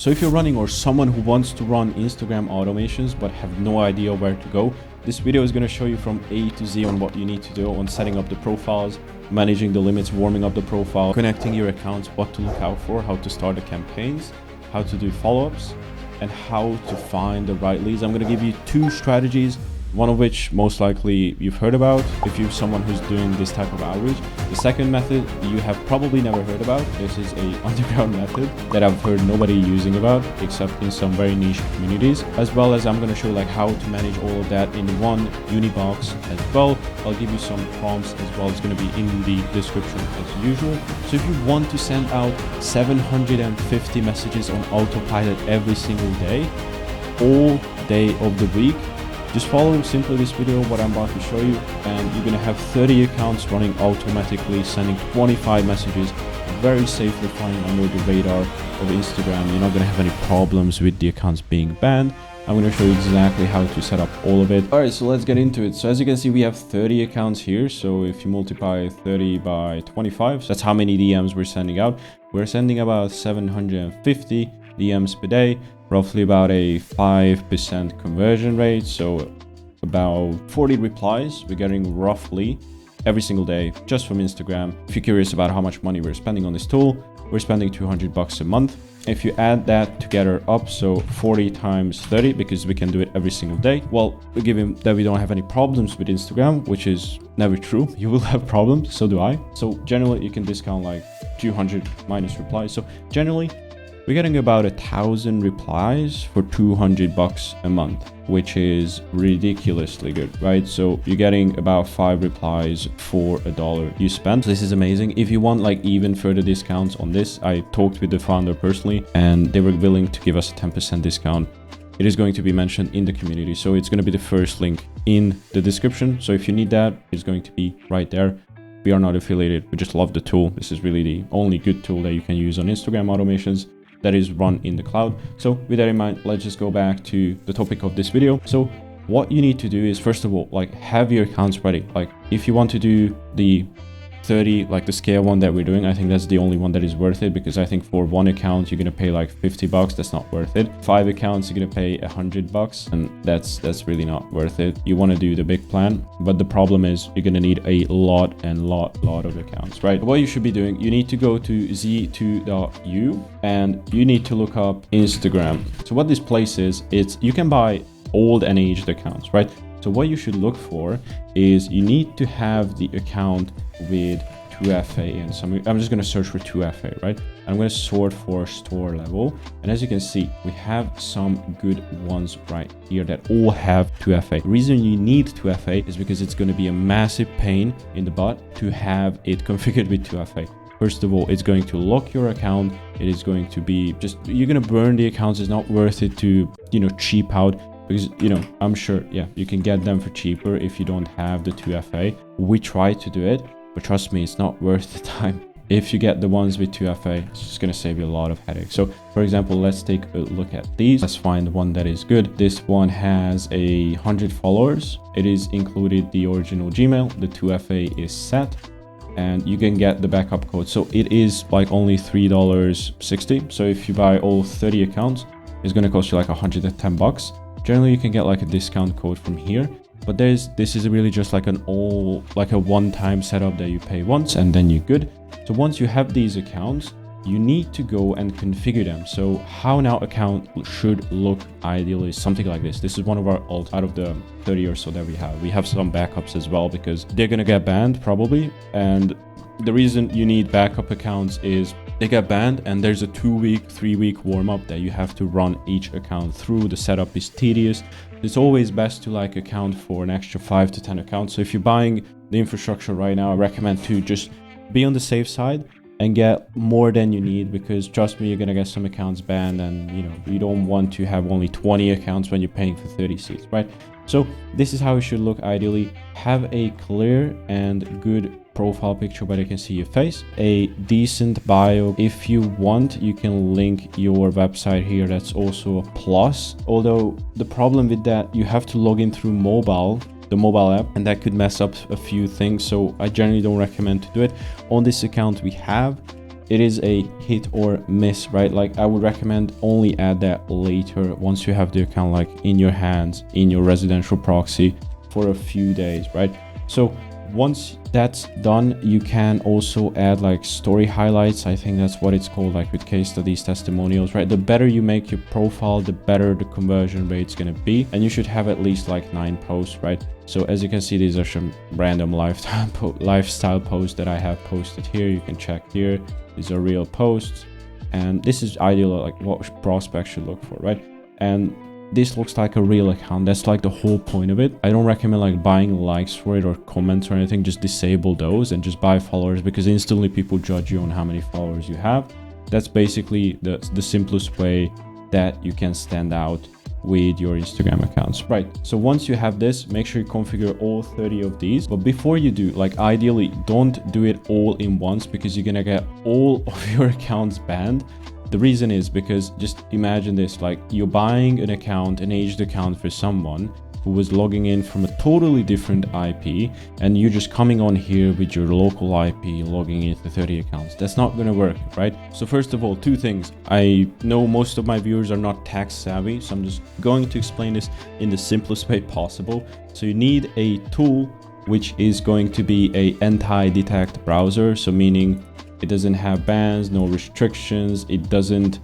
So if you're running or someone who wants to run Instagram automations but have no idea where to go, this video is going to show you from A to Z on what you need to do on setting up the profiles, managing the limits, warming up the profile, connecting your accounts, what to look out for, how to start the campaigns, how to do follow-ups, and how to find the right leads. I'm going to give you 2 strategies, one of which most likely you've heard about if you're someone who's doing this type of outreach. The second method you have probably never heard about. This is a underground method that I've heard nobody using about except in some very niche communities, as well as I'm going to show like how to manage all of that in one Unibox as well. I'll give you some prompts as well. It's going to be in the description as usual. So if you want to send out 750 messages on autopilot every single day, all day of the week, just follow simply this video, what I'm about to show you, and you're going to have 30 accounts running automatically, sending 25 messages, very safely flying under the radar of Instagram. You're not going to have any problems with the accounts being banned. I'm going to show you exactly how to set up all of it. All right, so let's get into it. So as you can see, we have 30 accounts here. So if you multiply 30 by 25, so that's how many DMs we're sending out. We're sending about 750 DMs per day, roughly about a 5% conversion rate. So about 40 replies we're getting roughly every single day just from Instagram. If you're curious about how much money we're spending on this tool, we're spending $200 a month. If you add that together up, so 40 times 30, because we can do it every single day. Well, given that we don't have any problems with Instagram, which is never true, you will have problems, so do I. So generally you can discount like 200 minus replies. So generally we're getting about 1,000 replies for $200 a month, which is ridiculously good, right? So you're getting about 5 replies for $1 you spent. This is amazing. If you want like even further discounts on this, I talked with the founder personally and they were willing to give us a 10% discount. It is going to be mentioned in the community. So it's going to be the first link in the description. So if you need that, it's going to be right there. We are not affiliated. We just love the tool. This is really the only good tool that you can use on Instagram automations that is run in the cloud. So with that in mind, let's just go back to the topic of this video. So what you need to do is, first of all, like have your accounts ready. Like if you want to do the 30, like the scale one that we're doing, I think that's the only one that is worth it, because I think for 1 account you're gonna pay like $50. That's not worth it. 5 accounts you're gonna pay $100, and that's really not worth it. You want to do the big plan, but the problem is you're gonna need a lot of accounts, right? What you should be doing, you need to go to z2.u and you need to look up Instagram. So what this place is, it's you can buy old and aged accounts, right? So what you should look for is you need to have the account with 2FA and some. I'm just going to search for 2FA, right? I'm going to sort for store level. And as you can see, we have some good ones right here that all have 2FA. The reason you need 2FA is because it's going to be a massive pain in the butt to have it configured with 2FA. First of all, it's going to lock your account. It is going to be just, you're going to burn the accounts. It's not worth it to, cheap out. Because, I'm sure, yeah, you can get them for cheaper if you don't have the 2FA. We try to do it, but trust me, it's not worth the time. If you get the ones with 2FA, it's just going to save you a lot of headaches. So, for example, let's take a look at these. Let's find one that is good. This one has 100 followers. It is included the original Gmail. The 2FA is set, and you can get the backup code. So it is like only $3.60. So if you buy all 30 accounts, it's going to cost you like $110. Generally, you can get like a discount code from here, but this is really just like a one-time setup that you pay once and then you're good. So once you have these accounts, you need to go and configure them. So how now account should look ideally is something like this. This is one of our alt out of the 30 or so that we have. We have some backups as well because they're going to get banned probably. And the reason you need backup accounts is they get banned and there's a 2-week, 3-week warm-up that you have to run each account through. The setup is tedious. It's always best to like account for an extra 5 to 10 accounts. So if you're buying the infrastructure right now, I recommend to just be on the safe side and get more than you need, because trust me, you're gonna get some accounts banned, and you don't want to have only 20 accounts when you're paying for 30 seats, right? So this is how it should look ideally. Have a clear and good profile picture where they can see your face, a decent bio. If you want, you can link your website here. That's also a plus, although the problem with that, you have to log in through the mobile app, and that could mess up a few things. So I generally don't recommend to do it. On this account we have it is a hit or miss, right? Like I would recommend only add that later once you have the account like in your hands, in your residential proxy for a few days, right? So once that's done, you can also add like story highlights. I think that's what it's called, like with case studies, testimonials, right? The better you make your profile, the better the conversion rate's gonna be. And you should have at least like 9 posts, right? So as you can see, these are some random lifestyle posts that I have posted here. You can check here. These are real posts. And this is ideal, like what prospects should look for, right? And this looks like a real account. That's like the whole point of it. I don't recommend like buying likes for it or comments or anything. Just disable those and just buy followers, because instantly people judge you on how many followers you have. That's basically the simplest way that you can stand out with your Instagram accounts, right? So once you have this, make sure you configure all 30 of these. But before you do, like ideally don't do it all in once, because you're gonna get all of your accounts banned. The reason is because just imagine this, like you're buying an account, an aged account for someone who was logging in from a totally different IP, and you're just coming on here with your local IP, logging into 30 accounts. That's not going to work, right? So first of all, 2 things. I know most of my viewers are not tax savvy, so I'm just going to explain this in the simplest way possible. So you need a tool which is going to be a anti-detect browser, so meaning it doesn't have bans, no restrictions, it doesn't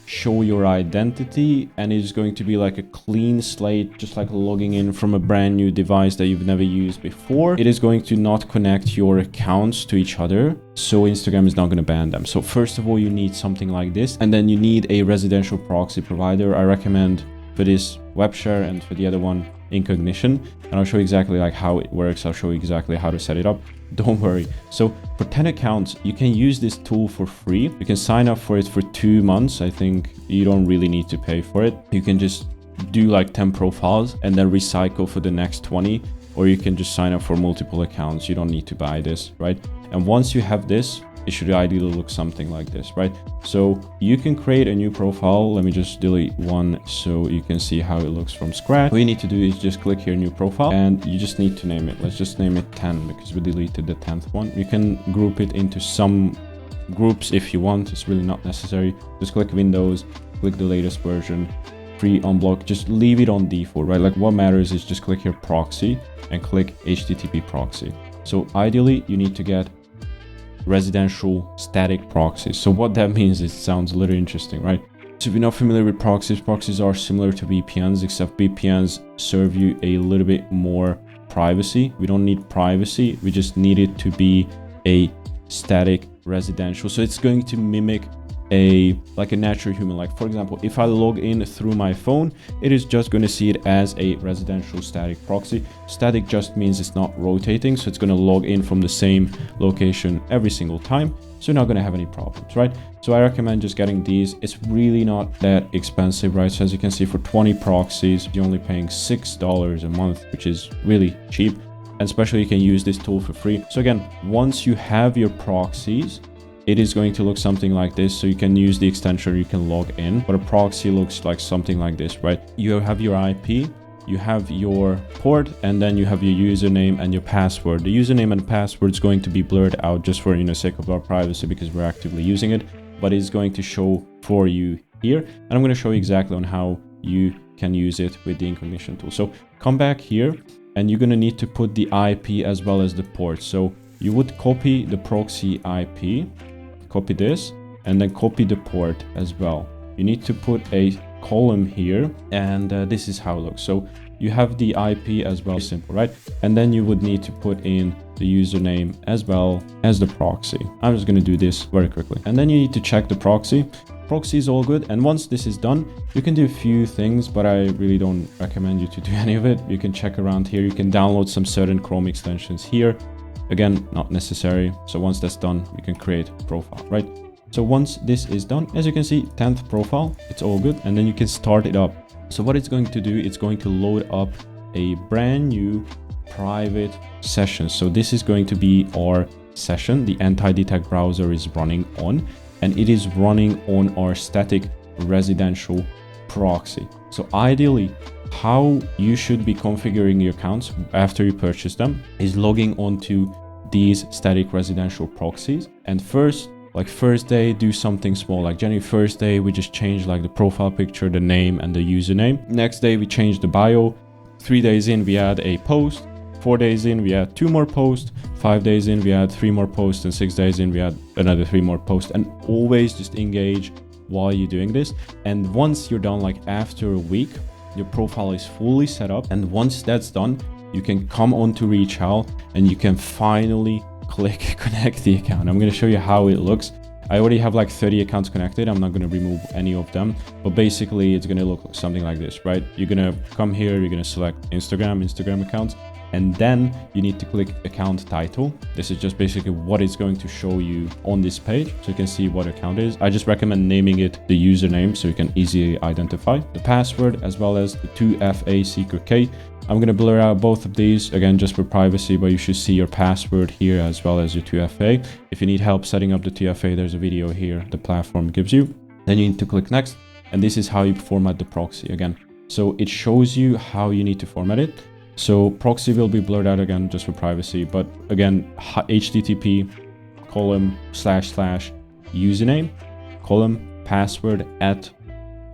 show your identity, and it's going to be like a clean slate, just like logging in from a brand new device that you've never used before. It is going to not connect your accounts to each other, so Instagram is not going to ban them. So first of all, you need something like this, and then you need a residential proxy provider. I recommend for this WebShare, and for the other one Incognition, and I'll show you exactly like how it works. I'll show you exactly how to set it up. Don't worry. So for 10 accounts, you can use this tool for free. You can sign up for it for 2 months. I think you don't really need to pay for it. You can just do like 10 profiles and then recycle for the next 20, or you can just sign up for multiple accounts. You don't need to buy this, right? And once you have this, it should ideally look something like this, right? So you can create a new profile. Let me just delete one so you can see how it looks from scratch. What you need to do is just click here, new profile, and you just need to name it. Let's just name it 10 because we deleted the 10th one. You can group it into some groups if you want. It's really not necessary. Just click Windows, click the latest version, free unblock, just leave it on default, right? Like what matters is just click here proxy and click HTTP proxy. So ideally you need to get residential static proxies. So what that means, it sounds a little interesting, right? So if you're not familiar with proxies, proxies are similar to VPNs, except VPNs serve you a little bit more privacy. We don't need privacy, we just need it to be a static residential. So it's going to mimic like a natural human. Like for example, if I log in through my phone, it is just going to see it as a residential static proxy. Static just means it's not rotating, so it's going to log in from the same location every single time, so you're not going to have any problems, right? So I recommend just getting these. It's really not that expensive, right? So as you can see, for 20 proxies you're only paying $6 a month, which is really cheap, and especially you can use this tool for free. So again, once you have your proxies, it is going to look something like this. So you can use the extension, you can log in, but a proxy looks like something like this, right? You have your IP, you have your port, and then you have your username and your password. The username and password is going to be blurred out just for, sake of our privacy, because we're actively using it, but it's going to show for you here. And I'm going to show you exactly on how you can use it with the Incognition tool. So come back here, and you're going to need to put the IP as well as the port. So you would copy the proxy IP, copy this, and then copy the port as well. You need to put a column here, and this is how it looks. So you have the IP as well, simple, right? And then you would need to put in the username as well as the proxy. I'm just going to do this very quickly, and then you need to check the proxy. Proxy is all good, and once this is done, you can do a few things, but I really don't recommend you to do any of it. You can check around here, you can download some certain Chrome extensions here. Again, not necessary. So once that's done, you can create a profile, right? So once this is done, as you can see, 10th profile, it's all good. And then you can start it up. So what it's going to do, it's going to load up a brand new private session. So this is going to be our session. The anti-detect browser is running on, and it is running on our static residential proxy. So ideally, how you should be configuring your accounts after you purchase them is logging onto these static residential proxies. And first, Like first day, do something small. Like January 1st day, we just change like the profile picture, the name and the username. Next day, we change the bio. 3 days in, we add a post. 4 days in, we add 2 more posts. 5 days in, we add 3 more posts. And 6 days in, we add another 3 more posts. And always just engage while you're doing this. And once you're done, like after a week, your profile is fully set up. And once that's done, you can come on to reach out and you can finally click connect the account. I'm going to show you how it looks. I already have like 30 accounts connected. I'm not going to remove any of them, but basically it's going to look something like this, right? You're going to come here, you're going to select Instagram accounts, and then you need to click account title. This is just basically what it's going to show you on this page, so you can see what account is. I just recommend naming it the username so you can easily identify the password as well as the 2FA secret key. I'm going to blur out both of these again just for privacy, but you should see your password here as well as your 2FA. If you need help setting up the 2FA, there's a video here the platform gives you. Then you need to click next, and this is how you format the proxy again. So it shows you how you need to format it. So proxy will be blurred out again just for privacy, but again, HTTP : username : password @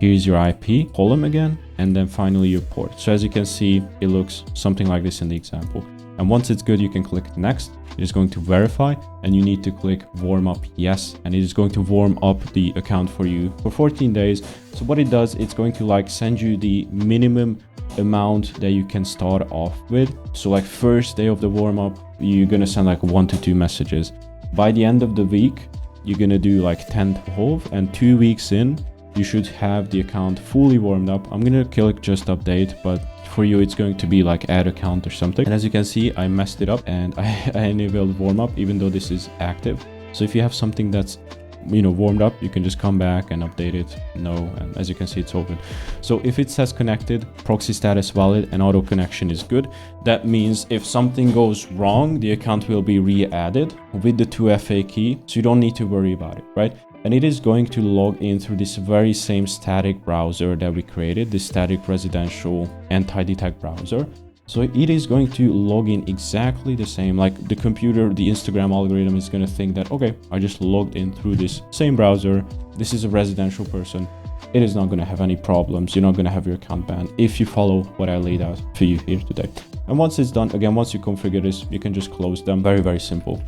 here's your IP, column again, and then finally your port. So as you can see, it looks something like this in the example. And once it's good, you can click next. It is going to verify, and you need to click warm up yes, and it is going to warm up the account for you for 14 days. So what it does, it's going to like send you the minimum amount that you can start off with. So like first day of the warm up, you're gonna send like 1 to 2 messages. By the end of the week, you're gonna do like 10 to 12, and 2 weeks in, you should have the account fully warmed up. I'm gonna click just update, but for you it's going to be like add account or something. And as you can see, I messed it up and I enabled warm up even though this is active. So if you have something that's warmed up, you can just come back and update it. No, and as you can see, it's open. So if it says connected, proxy status valid, and auto connection is good, that means if something goes wrong, the account will be re-added with the 2FA key, so you don't need to worry about it, right? And it is going to log in through this very same static browser that we created, this static residential anti-detect browser. So it is going to log in exactly the same, like the computer, the Instagram algorithm is going to think that, okay, I just logged in through this same browser. This is a residential person. It is not going to have any problems. You're not going to have your account banned if you follow what I laid out for you here today. And once it's done, again, once you configure this, you can just close them. Very, very simple.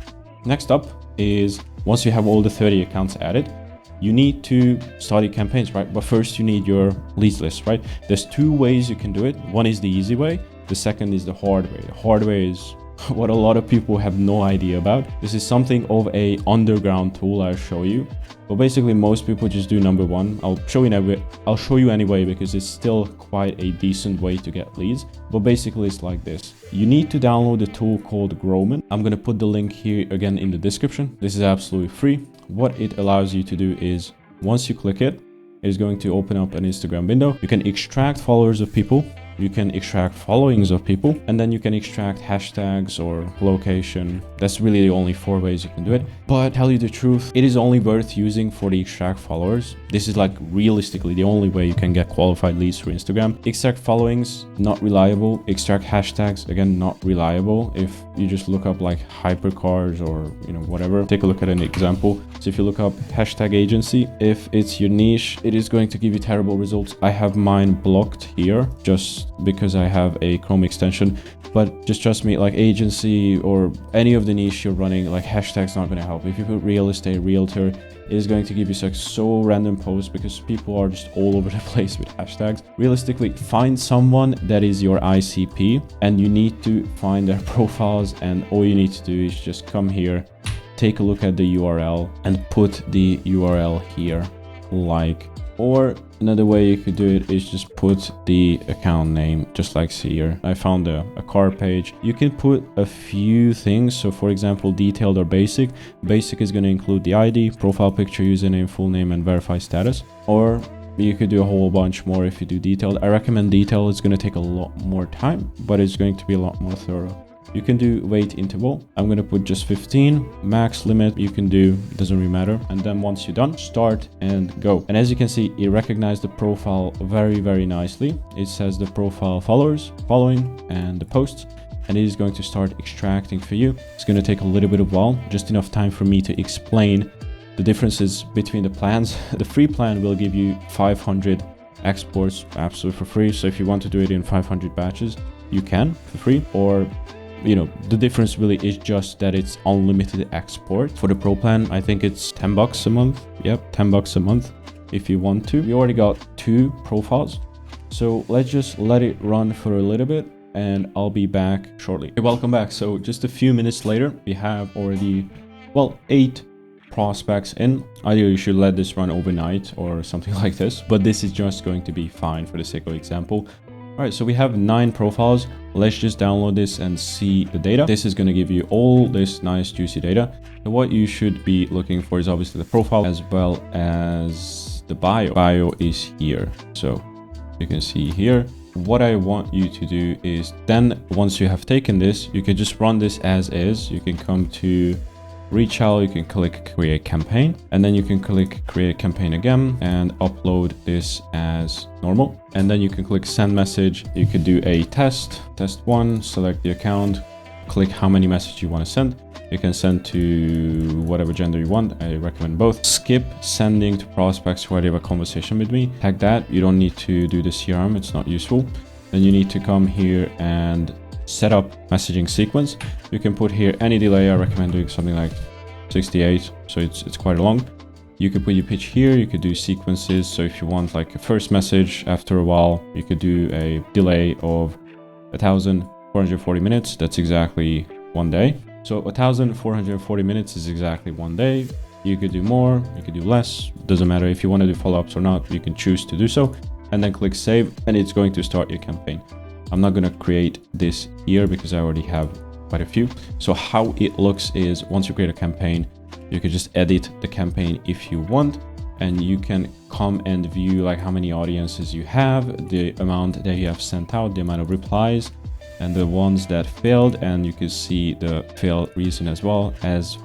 Next up is once you have all the 30 accounts added, you need to start your campaigns, right? But first you need your leads list, right? There's 2 ways you can do it. One is the easy way. The second is the hard way. The hard way is what a lot of people have no idea about. This is something of a underground tool I'll show you. But basically most people just do number 1. I'll show you anyway because it's still quite a decent way to get leads. But basically it's like this. You need to download a tool called Growman. I'm going to put the link here again in the description. This is absolutely free. What it allows you to do is once you click it, it is going to open up an Instagram window. You can extract followers of people. You can extract followings of people, and then you can extract hashtags or location. That's really the only 4 ways you can do it. But tell you the truth, it is only worth using for the extract followers. This is like realistically the only way you can get qualified leads through Instagram. Extract followings, not reliable. Extract hashtags, again, not reliable. If you just look up like hypercars or whatever, take a look at an example. So if you look up hashtag agency, if it's your niche, it is going to give you terrible results. I have mine blocked here just because I have a Chrome extension, but just trust me, like agency or any of the niche you're running, like hashtags not going to help. If you put real estate, realtor, it is going to give you like so random posts because people are just all over the place with hashtags. Realistically, find someone that is your ICP and you need to find their profiles, and all you need to do is just come here, take a look at the URL and put the URL here, or another way you could do it is just put the account name, just like here. I found a car page. You can put a few things. So for example, detailed or basic. Basic is going to include the ID, profile picture, username, full name, and verify status. Or you could do a whole bunch more if you do detailed. I recommend detailed. It's going to take a lot more time, but it's going to be a lot more thorough. You can do wait interval. I'm going to put just 15. Max limit you can do, doesn't really matter. And then once you're done, start and go. And as you can see, it recognized the profile very, very nicely. It says the profile followers, following, and the posts. And it is going to start extracting for you. It's going to take a little bit of while, just enough time for me to explain The differences between the plans, the free plan will give you 500 exports absolutely for free. So if you want to do it in 500 batches, you can for free. Or, you know, the difference really is just that it's unlimited export. For the pro plan, I think it's $10 a month. Yep, $10 a month if you want to. We already got 2 profiles. So let's just let it run for a little bit and I'll be back shortly. Okay, welcome back. So just a few minutes later, we have already, well, 8 prospects in. Ideally, you should let this run overnight or something like this, but this is just going to be fine for the sake of example. All right, so we have 9 profiles. Let's just download this and see the data. This is going to give you all this nice juicy data. So what you should be looking for is obviously the profile as well as the bio. Bio is here. So you can see here. What I want you to do is then once you have taken this, you can just run this as is. You can come to reach out, you can click create campaign, and then you can click create campaign again and upload this as normal. And then you can click send message. You could do a test 1, select the account, click how many messages you want to send. You can send to whatever gender you want. I recommend both. Skip sending to prospects who already have a conversation with me. Tag that. You don't need to do the CRM. It's not useful. Then you need to come here and set up messaging sequence. You can put here any delay. I recommend doing something like 68. So it's quite long. You could put your pitch here. You could do sequences. So if you want like a first message after a while, you could do a delay of 1,440 minutes. That's exactly 1 day. So 1,440 minutes is exactly 1 day. You could do more, you could do less. Doesn't matter if you want to do follow-ups or not. You can choose to do so and then click save and it's going to start your campaign. I'm not going to create this here because I already have quite a few. So how it looks is once you create a campaign, you can just edit the campaign if you want, and you can come and view like how many audiences you have, the amount that you have sent out, the amount of replies, and the ones that failed, and you can see the fail reason as well as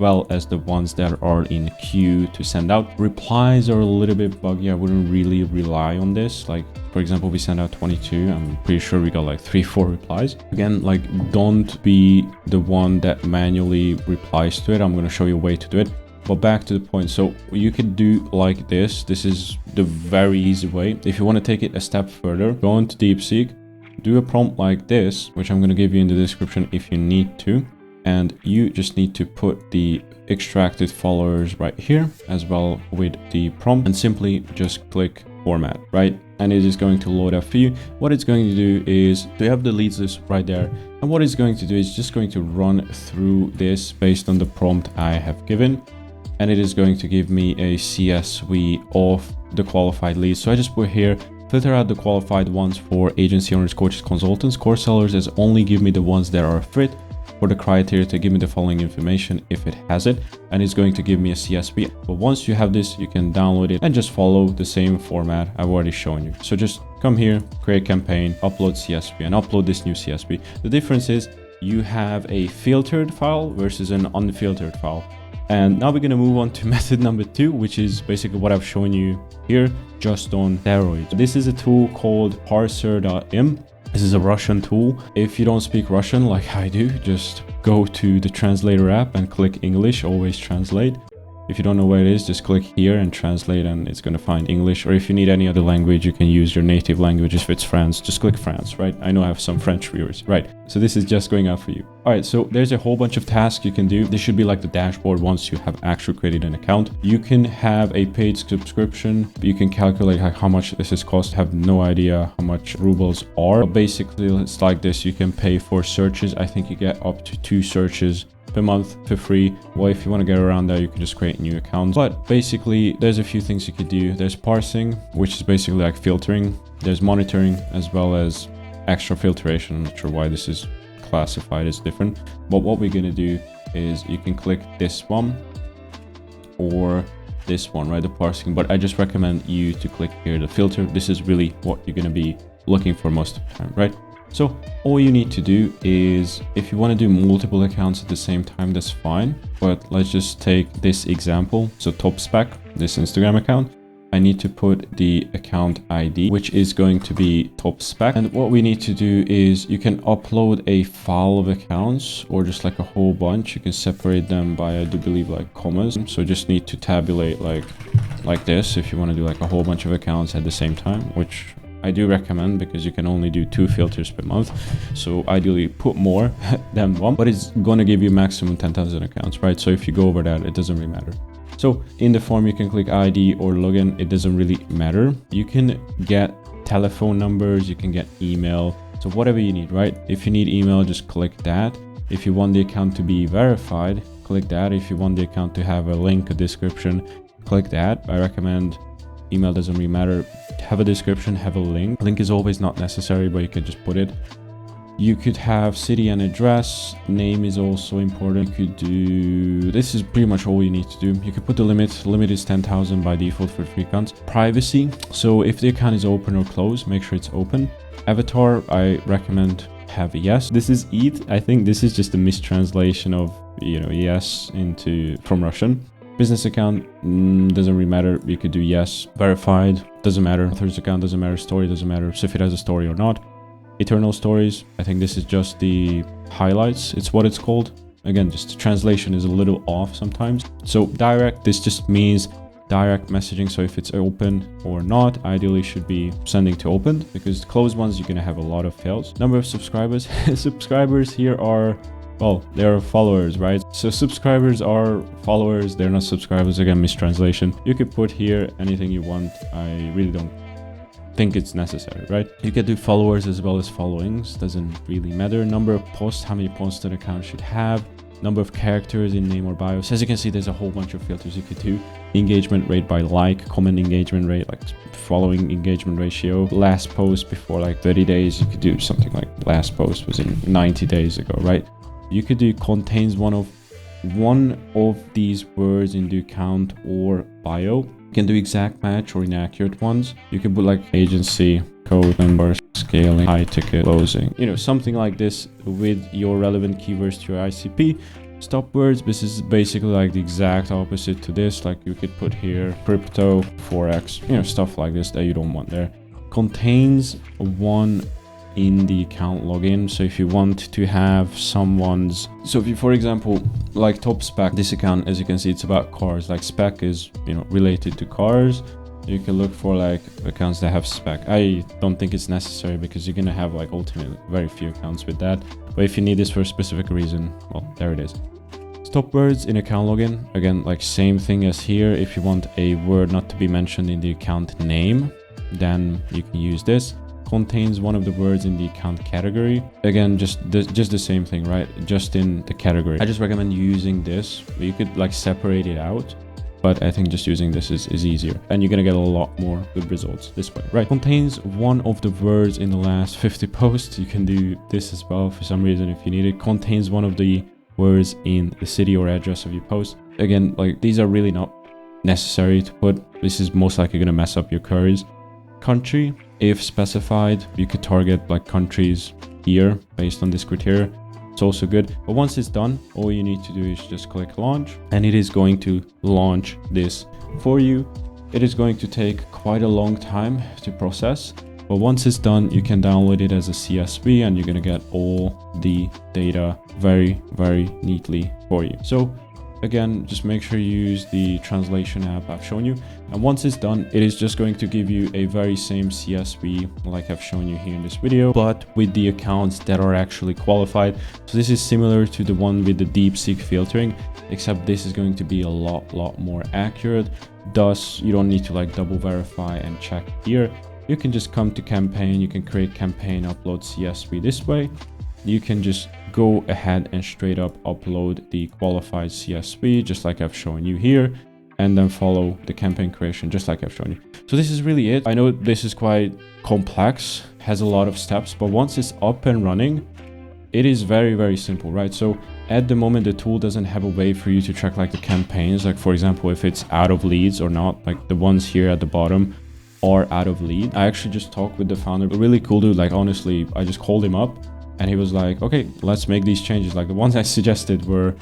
the ones that are in queue to send out. Replies are a little bit buggy. I wouldn't really rely on this. Like for example, we sent out 22. I'm pretty sure we got like 3-4 replies. Again, like don't be the one that manually replies to it. I'm going to show you a way to do it. But back to the point. So you could do like this. This is the very easy way. If you want to take it a step further, go into DeepSeek, do a prompt like this, which I'm going to give you in the description if you need to. And you just need to put the extracted followers right here as well with the prompt and simply just click format, right? And it is going to load up for you. What it's going to do is to have the leads list right there. And what it's going to do is just going to run through this based on the prompt I have given. And it is going to give me a CSV of the qualified leads. So I just put here, filter out the qualified ones for agency owners, coaches, consultants, course sellers, as only give me the ones that are fit for the criteria to give me the following information if it has it, and it's going to give me a CSV. But once you have this, you can download it and just follow the same format I've already shown you. So just come here, create campaign, upload CSV, and upload this new CSV. The difference is you have a filtered file versus an unfiltered file. And now we're going to move on to method number 2, which is basically what I've shown you here, just on steroids. This is a tool called Parser.im. This is a Russian tool. If you don't speak Russian like I do, just go to the translator app and click English, always translate. If you don't know where it is, just click here and translate and it's going to find English. Or if you need any other language, you can use your native language. If it's France, just click France, right? I know I have some French viewers, right? So this is just going out for you. All right, so there's a whole bunch of tasks you can do. This should be like the dashboard once you have actually created an account. You can have a paid subscription. You can calculate like how much this is cost. I have no idea how much rubles are. But basically, it's like this. You can pay for searches. I think you get up to 2 searches per month for free. Well, if you want to get around that, you can just create new accounts. But basically, there's a few things you could do. There's parsing, which is basically like filtering. There's monitoring as well as extra filtration. I'm not sure why this is classified as different. But what we're going to do is you can click this one or this one, right? The parsing. But I just recommend you to click here, the filter. This is really what you're going to be looking for most of the time, right? So all you need to do is, if you want to do multiple accounts at the same time, that's fine. But let's just take this example. So top spec, this Instagram account. I need to put the account ID, which is going to be top spec. And what we need to do is you can upload a file of accounts or just like a whole bunch. You can separate them by, I do believe, like commas. So just need to tabulate like this if you want to do like a whole bunch of accounts at the same time, which I do recommend because you can only do 2 filters per month. So ideally put more than one, but it's going to give you maximum 10,000 accounts, right? So if you go over that, it doesn't really matter. So in the form, you can click ID or login. It doesn't really matter. You can get telephone numbers, you can get email. So whatever you need, right? If you need email, just click that. If you want the account to be verified, click that. If you want the account to have a link, a description, click that. I recommend email, doesn't really matter. Have a description, have a link. Link is always not necessary, but you can just put it. You could have city and address. Name is also important. You could do, this is pretty much all you need to do. You could put the limit. Limit is 10,000 by default for free accounts. Privacy. So if the account is open or closed, make sure it's open. Avatar, I recommend have yes. This is ETH. I think this is just a mistranslation of, yes from Russian. Business account, doesn't really matter. You could do yes. Verified, doesn't matter. Author's account, doesn't matter. Story, doesn't matter. So if it has a story or not. Eternal stories, I think this is just the highlights. It's what it's called. Again, just the translation is a little off sometimes. So direct, this just means direct messaging. So if it's open or not, ideally should be sending to open, because closed ones, you're going to have a lot of fails. Number of subscribers. Subscribers here are, well, they are followers, right? So subscribers are followers. They're not subscribers. Again, mistranslation. You could put here anything you want. I really don't think it's necessary, right? You can do followers as well as followings, doesn't really matter. Number of posts, how many posts an account should have. Number of characters in name or bio. So as you can see, there's a whole bunch of filters you could do. Engagement rate by like, comment engagement rate, like following engagement ratio. Last post before like 30 days, you could do something like last post was in 90 days ago, right? You could do contains one of these words in the account or bio. You can do exact match or inaccurate ones. You can put like agency, code number, scaling, high ticket, closing, something like this with your relevant keywords to your ICP. Stop words, this is basically like the exact opposite to this. Like you could put here crypto, forex, stuff like this that you don't want there. Contains one in the account login. So if you want to have someone's, so if you, for example, like top spec, this account, as you can see, it's about cars. Like spec is, related to cars. You can look for like accounts that have spec. I don't think it's necessary because you're gonna have like ultimately very few accounts with that. But if you need this for a specific reason, well, there it is. Stop words in account login. Again, like same thing as here. If you want a word not to be mentioned in the account name, then you can use this. Contains one of the words in the account category. Again, just the same thing, right? Just in the category. I just recommend using this. You could like separate it out, but I think just using this is easier, and you're gonna get a lot more good results this way, right? Contains one of the words in the last 50 posts. You can do this as well for some reason if you need it. Contains one of the words in the city or address of your post. Again, like these are really not necessary to put. This is most likely gonna mess up your queries. Country, if specified, you could target like countries here based on this criteria. It's also good. But once it's done, all you need to do is just click launch, and it is going to launch this for you. It is going to take quite a long time to process, but once it's done, you can download it as a CSV, and you're going to get all the data very, very neatly for you. So again, just make sure you use the translation app I've shown you. And once it's done, it is just going to give you a very same CSV like I've shown you here in this video, but with the accounts that are actually qualified. So this is similar to the one with the DeepSeek filtering, except this is going to be a lot more accurate. Thus, you don't need to like double verify and check here. You can just come to campaign. You can create campaign, upload CSV this way. You can just go ahead and straight up upload the qualified CSV, just like I've shown you here, and then follow the campaign creation, just like I've shown you. So this is really it. I know this is quite complex, has a lot of steps, but once it's up and running, it is very, very simple, right? So at the moment, the tool doesn't have a way for you to track like the campaigns. Like for example, if it's out of leads or not, like the ones here at the bottom are out of lead. I actually just talked with the founder, a really cool dude. Like honestly, I just called him up and he was like, okay, let's make these changes. Like the ones I suggested were,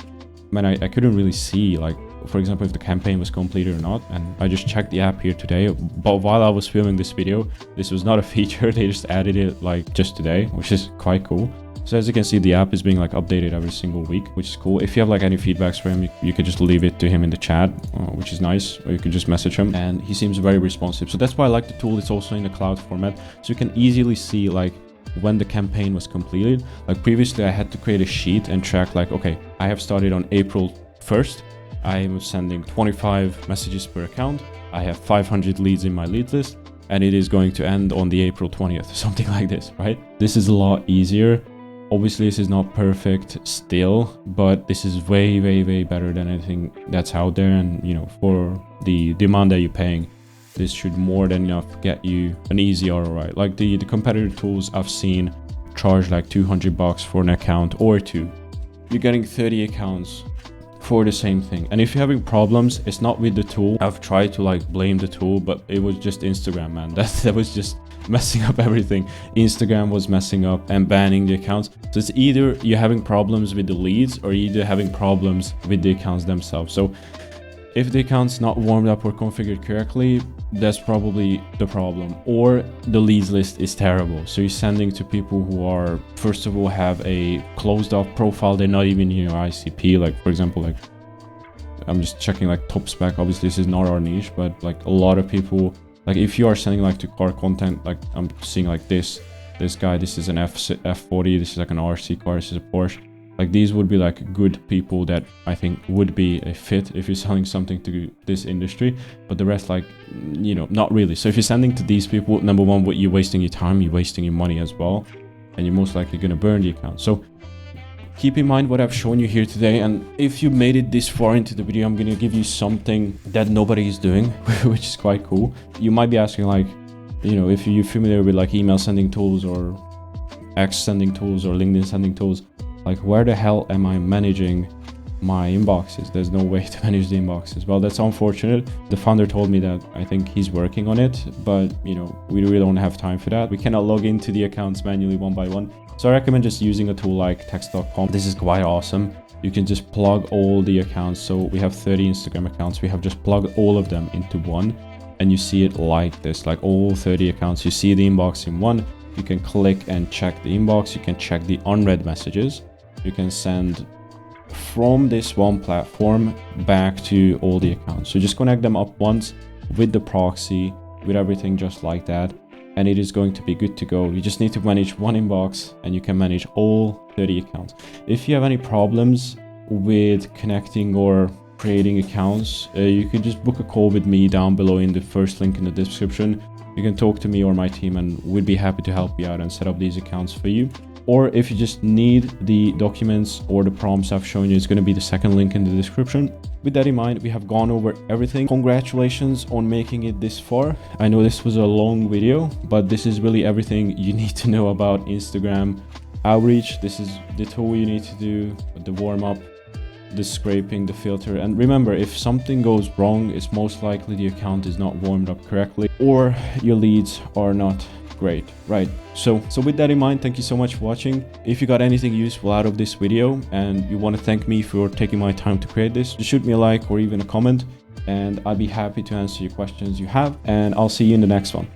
man, I couldn't really see like for example, if the campaign was completed or not. And I just checked the app here today, but while I was filming this video, this was not a feature. They just added it like just today, which is quite cool. So as you can see, the app is being like updated every single week, which is cool. If you have like any feedbacks for him, you could just leave it to him in the chat, which is nice. Or you can just message him, and he seems very responsive. So that's why I like the tool. It's also in the cloud format, so you can easily see like when the campaign was completed. Like previously, I had to create a sheet and track like, okay, I have started on April 1st. I am sending 25 messages per account. I have 500 leads in my lead list, and it is going to end on the April 20th, something like this, right? This is a lot easier. Obviously, this is not perfect still, but this is way, way, way better than anything that's out there. And, you know, for the demand that you're paying, this should more than enough get you an easy ROI. Like the competitor tools I've seen charge like $200 for an account or two. You're getting 30 accounts for the same thing. And if you're having problems, it's not with the tool. I've tried to like blame the tool, but it was just Instagram, man. That was just messing up everything. Instagram was messing up and banning the accounts. So it's either you're having problems with the leads or either having problems with the accounts themselves. So if the account's not warmed up or configured correctly, that's probably the problem. Or the leads list is terrible. So you're sending to people who are, first of all, have a closed off profile. They're not even in your ICP. Like, for example, like I'm just checking like top spec. Obviously, this is not our niche, but like a lot of people, like if you are sending like to car content, like I'm seeing like this guy, this is an F40, this is like an RC car, this is a Porsche. Like these would be like good people that I think would be a fit if you're selling something to this industry, but the rest, like, you know, not really. So if you're sending to these people, number one, you're wasting your time, you're wasting your money as well, and you're most likely going to burn the account. So keep in mind what I've shown you here today. And if you made it this far into the video, I'm going to give you something that nobody is doing, which is quite cool. You might be asking, like, you know, if you're familiar with like email sending tools or X sending tools or LinkedIn sending tools, like where the hell am I managing my inboxes? There's no way to manage the inboxes. Well, that's unfortunate. The founder told me that I think he's working on it, but you know, we really don't have time for that. We cannot log into the accounts manually one by one. So I recommend just using a tool like text.com. This is quite awesome. You can just plug all the accounts. So we have 30 Instagram accounts. We have just plugged all of them into one, and you see it like this, like all 30 accounts. You see the inbox in one. You can click and check the inbox. You can check the unread messages. You can send from this one platform back to all the accounts. So just connect them up once with the proxy, with everything just like that, and it is going to be good to go. You just need to manage one inbox and you can manage all 30 accounts. If you have any problems with connecting or creating accounts, you can just book a call with me down below in the first link in the description. You can talk to me or my team, and we'd be happy to help you out and set up these accounts for you. Or if you just need the documents or the prompts I've shown you, it's going to be the second link in the description. With that in mind, we have gone over everything. Congratulations on making it this far. I know this was a long video, but this is really everything you need to know about Instagram outreach. This is the tool you need to do, the warm up, the scraping, the filter. And remember, if something goes wrong, it's most likely the account is not warmed up correctly or your leads are not great, right? So with that in mind, thank you so much for watching. If you got anything useful out of this video and you want to thank me for taking my time to create this, just shoot me a like or even a comment, and I'd be happy to answer your questions you have, and I'll see you in the next one.